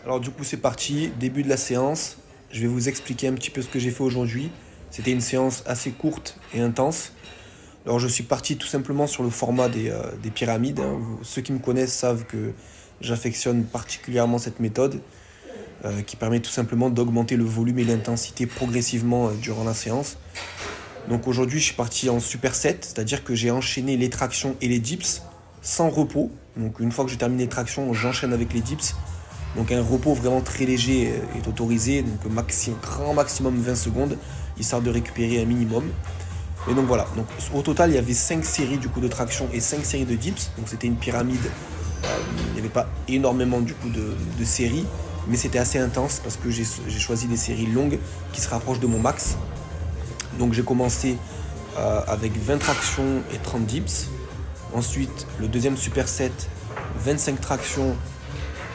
Alors du coup c'est parti, début de la séance. Je vais vous expliquer un petit peu ce que j'ai fait aujourd'hui. C'était une séance assez courte et intense. Alors je suis parti tout simplement sur le format des pyramides, hein. Ceux qui me connaissent savent que j'affectionne particulièrement cette méthode qui permet tout simplement d'augmenter le volume et l'intensité progressivement durant la séance. Donc aujourd'hui je suis parti en superset, c'est-à-dire que j'ai enchaîné les tractions et les dips sans repos. Donc une fois que j'ai terminé les tractions, j'enchaîne avec les dips. Donc un repos vraiment très léger est autorisé, donc grand maximum 20 secondes, histoire de récupérer un minimum. Et donc voilà, donc au total il y avait 5 séries du coup de traction et 5 séries de dips, donc c'était une pyramide, il n'y avait pas énormément du coup de séries, mais c'était assez intense parce que j'ai choisi des séries longues qui se rapprochent de mon max. Donc j'ai commencé avec 20 tractions et 30 dips, ensuite le deuxième superset, 25 tractions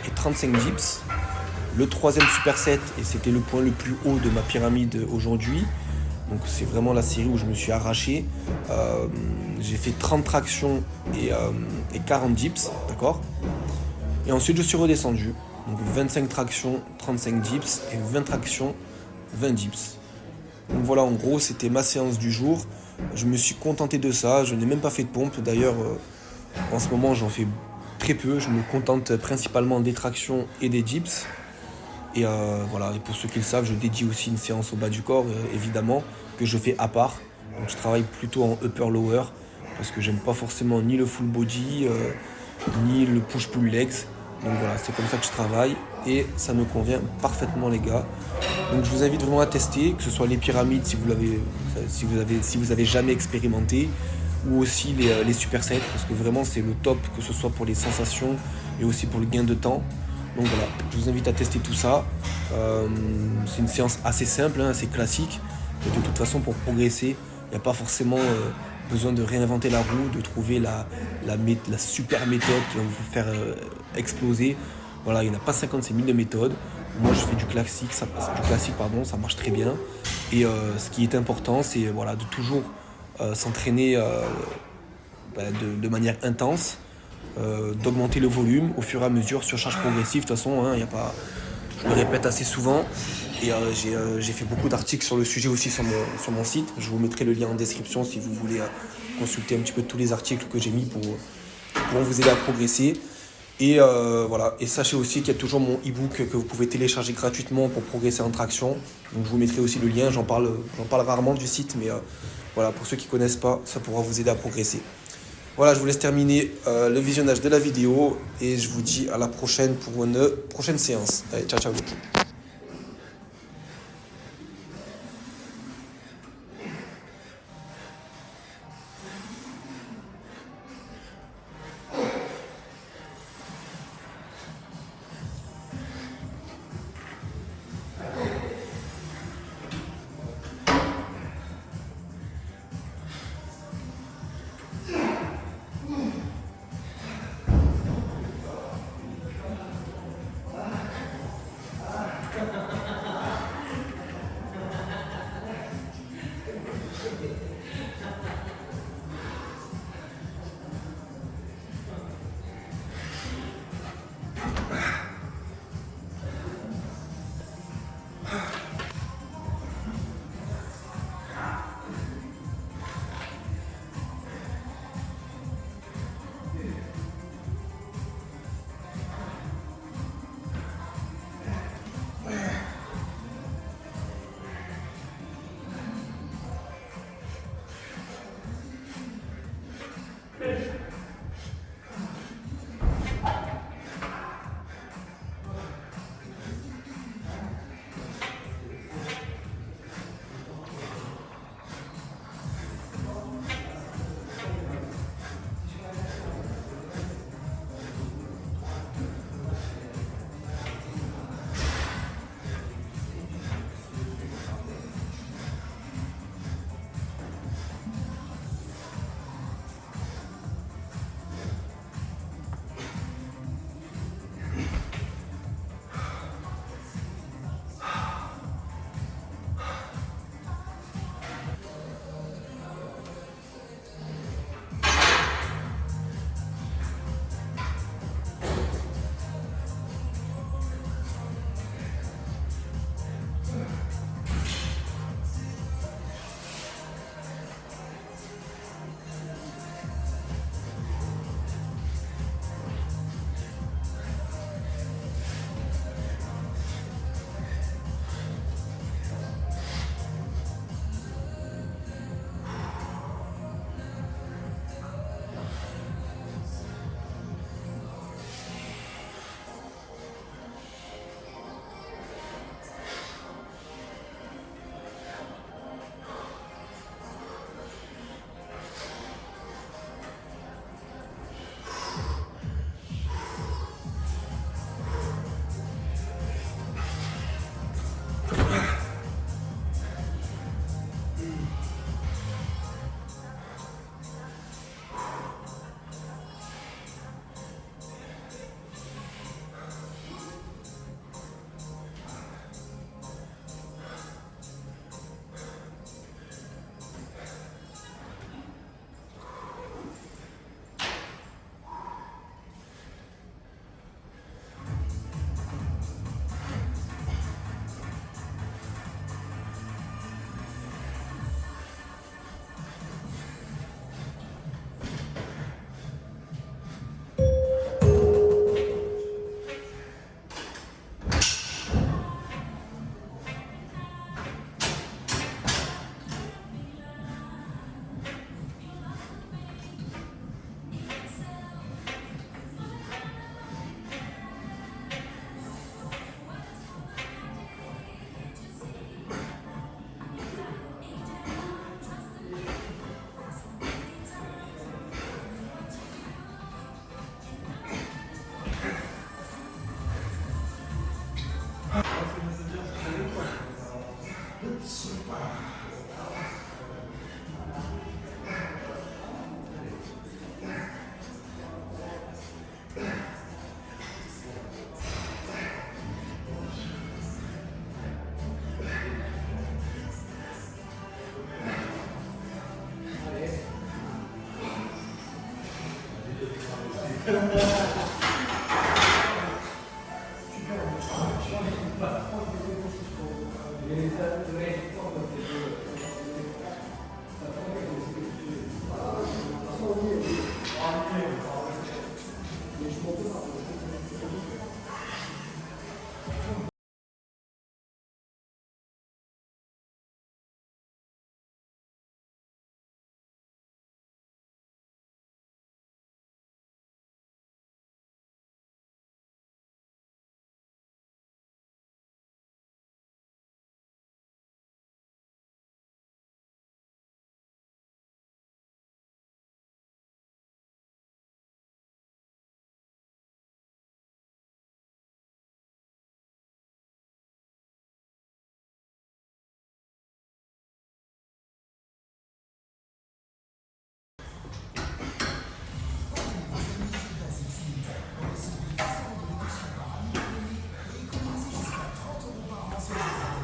et 35 dips. Le troisième superset, et c'était le point le plus haut de ma pyramide aujourd'hui, donc c'est vraiment la série où je me suis arraché. J'ai fait 30 tractions et 40 dips, d'accord. Et ensuite je suis redescendu. Donc 25 tractions, 35 dips et 20 tractions, 20 dips. Donc voilà, en gros, c'était ma séance du jour. Je me suis contenté de ça. Je n'ai même pas fait de pompe. D'ailleurs, en ce moment, j'en fais très peu. Je me contente principalement des tractions et des dips. Et voilà, et pour ceux qui le savent, je dédie aussi une séance au bas du corps, évidemment, que je fais à part. Donc je travaille plutôt en upper-lower, parce que j'aime pas forcément ni le full body, ni le push-pull legs. Donc voilà, c'est comme ça que je travaille, et ça me convient parfaitement les gars. Donc je vous invite vraiment à tester, que ce soit les pyramides si vous avez jamais expérimenté, ou aussi les supersets, parce que vraiment c'est le top, que ce soit pour les sensations et aussi pour le gain de temps. Donc voilà, je vous invite à tester tout ça. C'est une séance assez simple, hein, assez classique. Et de toute façon, pour progresser, il n'y a pas forcément besoin de réinventer la roue, de trouver la super méthode qui va vous faire exploser. Voilà, il n'y en a pas 56 000 de méthodes. Moi, je fais du classique, ça marche très bien. Et ce qui est important, c'est voilà, de toujours s'entraîner de manière intense, d'augmenter le volume au fur et à mesure sur charge progressive. De toute façon, hein, y a pas, je le répète assez souvent. Et j'ai fait beaucoup d'articles sur le sujet aussi sur mon site. Je vous mettrai le lien en description si vous voulez consulter un petit peu tous les articles que j'ai mis pour vous aider à progresser. Et voilà. Et sachez aussi qu'il y a toujours mon e-book que vous pouvez télécharger gratuitement pour progresser en traction. Donc je vous mettrai aussi le lien. J'en parle rarement du site, mais voilà, pour ceux qui ne connaissent pas, ça pourra vous aider à progresser. Voilà, je vous laisse terminer le visionnage de la vidéo et je vous dis à la prochaine pour une prochaine séance. Allez, ciao ciao l'équipe.